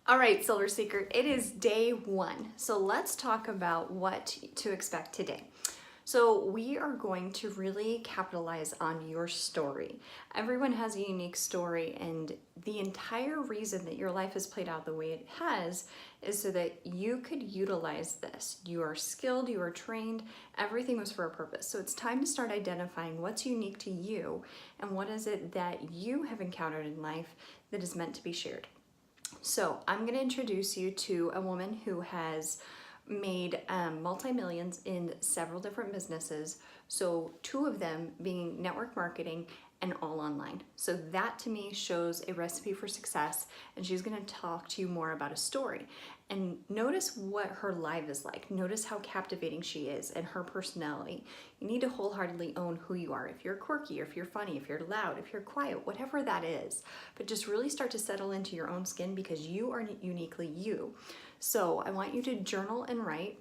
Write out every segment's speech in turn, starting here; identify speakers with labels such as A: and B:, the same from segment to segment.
A: All right, Silver Seeker, it is day one. So let's talk about what to expect today. So we are going to really capitalize on your story. Everyone has a unique story, and the entire reason that your life has played out the way it has is so that you could utilize this. You are skilled, you are trained, everything was for a purpose. So it's time to start identifying what's unique to you and what is it that you have encountered in life that is meant to be shared. So I'm going to introduce you to a woman who has made multi-millions in several different businesses. So two of them being network marketing and all online. So that to me shows a recipe for success, and she's going to talk to you more about a story. And notice what her live is like. Notice how captivating she is and her personality. You need to wholeheartedly own who you are. If you're quirky, or if you're funny, if you're loud, if you're quiet, whatever that is. But just really start to settle into your own skin because you are uniquely you. So I want you to journal and write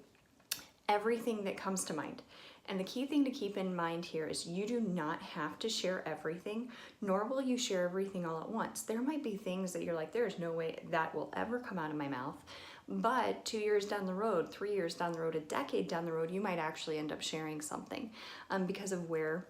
A: everything that comes to mind. And the key thing to keep in mind here is you do not have to share everything, nor will you share everything all at once. There might be things that you're like, there's no way that will ever come out of my mouth. But 2 years down the road, 3 years down the road, a decade down the road, you might actually end up sharing something because of where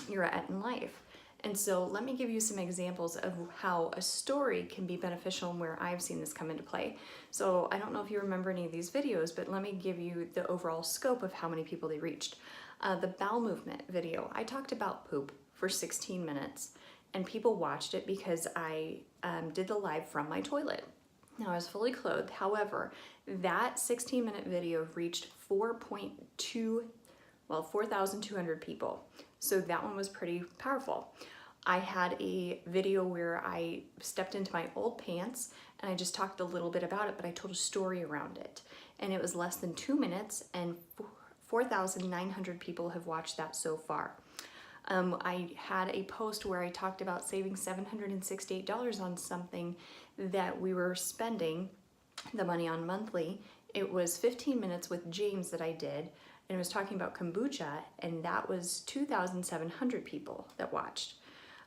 A: you're at in life. And so let me give you some examples of how a story can be beneficial and where I've seen this come into play. So I don't know if you remember any of these videos, but let me give you the overall scope of how many people they reached. The bowel movement video, I talked about poop for 16 minutes and people watched it because I did the live from my toilet. Now I was fully clothed. However, that 16-minute video reached 4,200 people. So that one was pretty powerful. I had a video where I stepped into my old pants and I just talked a little bit about it, but I told a story around it. And it was less than 2 minutes, and 4,900 people have watched that so far. I had a post where I talked about saving $768 on something that we were spending the money on monthly. It was 15 minutes with James that I did, and it was talking about kombucha, and that was 2,700 people that watched.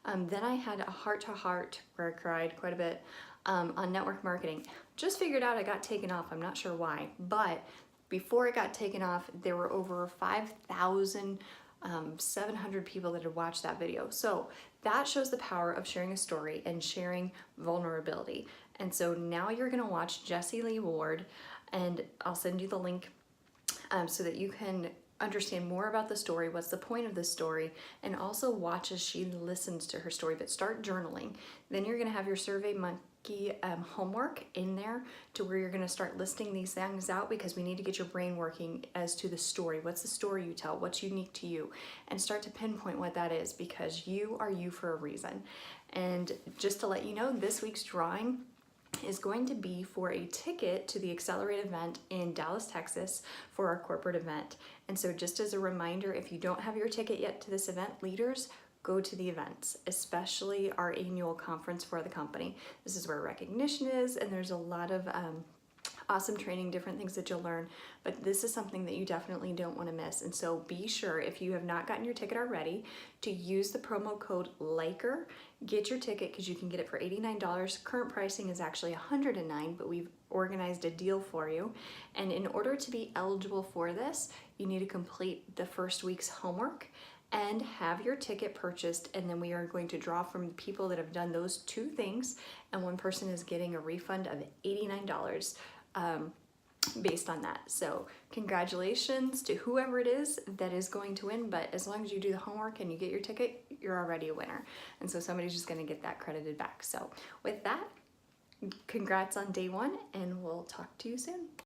A: Then I had a heart-to-heart where I cried quite a bit on network marketing. Just figured out I got taken off. I'm not sure why, but before it got taken off, there were over 5,700 people that had watched that video. So that shows the power of sharing a story and sharing vulnerability. And so now you're gonna watch Jessie Lee Ward, and I'll send you the link so that you can understand more about the story, what's the point of the story, and also watch as she listens to her story, but start journaling. Then you're gonna have your SurveyMonkey homework in there to where you're gonna start listing these things out, because we need to get your brain working as to the story. What's the story you tell? What's unique to you? And start to pinpoint what that is, because you are you for a reason. And just to let you know, this week's drawing is going to be for a ticket to the Accelerate event in Dallas, Texas for our corporate event. And so just as a reminder, if you don't have your ticket yet to this event, leaders, go to the events, especially our annual conference for the company. This is where recognition is, and there's a lot of awesome training, different things that you'll learn, but this is something that you definitely don't want to miss. And so be sure, if you have not gotten your ticket already, to use the promo code LIKER. Get your ticket because you can get it for $89. Current pricing is actually $109, but we've organized a deal for you. And in order to be eligible for this, you need to complete the first week's homework and have your ticket purchased, and then we are going to draw from people that have done those two things, and one person is getting a refund of $89 based on that. So congratulations to whoever it is that is going to win, but as long as you do the homework and you get your ticket, you're already a winner. And so somebody's just going to get that credited back. So with that, congrats on day one, and we'll talk to you soon.